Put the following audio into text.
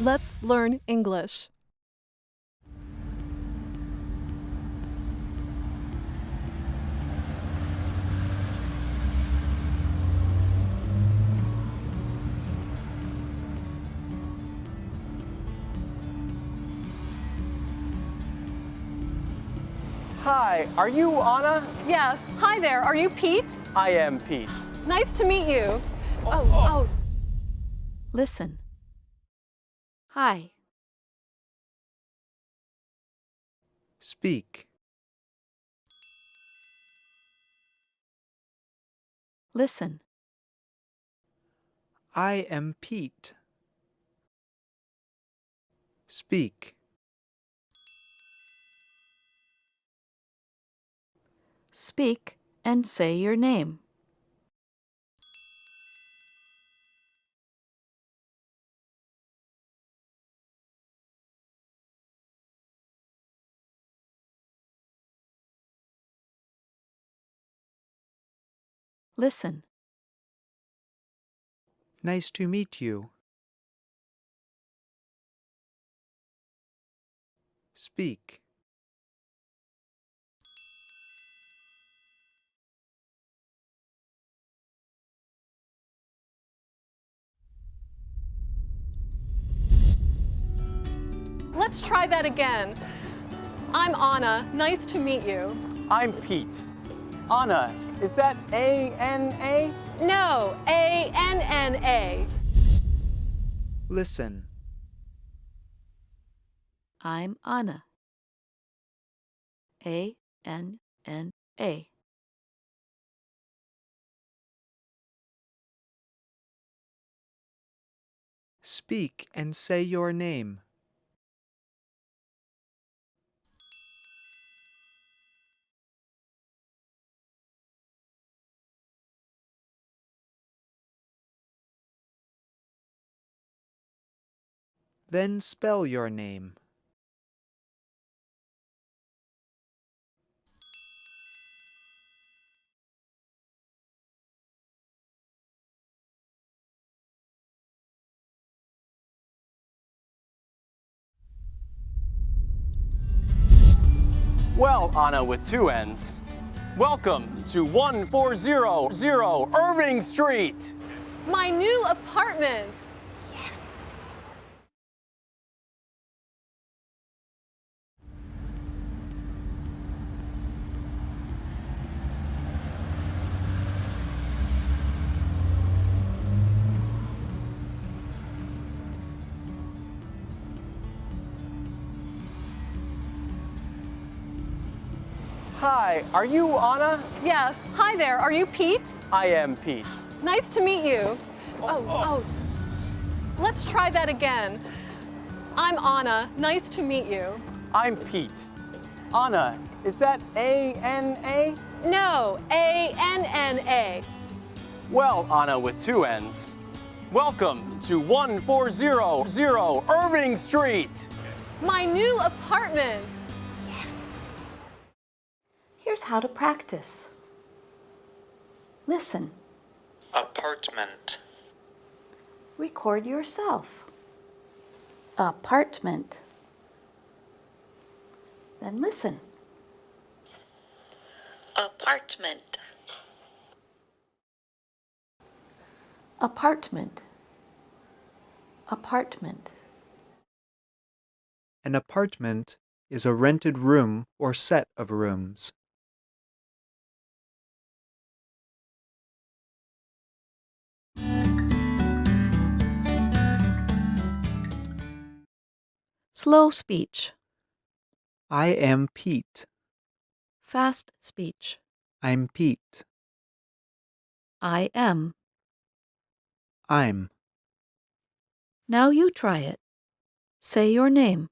Let's learn English. Hi, are you Anna? Yes. Hi there. Are you Pete? I am Pete. Nice to meet you. Oh. Listen. Hi. Speak. Listen. I am Pete. Speak. Speak and say your name. Listen. Nice to meet you. Speak. Let's try that again. I'm Anna. Nice to meet you. I'm Pete. Anna, is that A-N-A? No, A-N-N-A. Listen. I'm Anna. A-N-N-A. Speak and say your name. Then spell your name. Well, Anna with two N's. Welcome to 1400 Irving Street. My new apartment. Hi, are you Anna? Yes. Hi there. Are you Pete? I am Pete. Nice to meet you. Oh. Let's try that again. I'm Anna. Nice to meet you. I'm Pete. Anna, is that A-N-A? No, A-N-N-A. Well, Anna with two N's. Welcome to 1400 Irving Street. My new apartment. Here's how to practice. Listen. Apartment. Record yourself. Apartment. Then listen. Apartment. Apartment. Apartment. An apartment is a rented room or set of rooms. Slow speech. I am Pete. Fast speech. I'm Pete. I am. I'm. Now you try it. Say your name.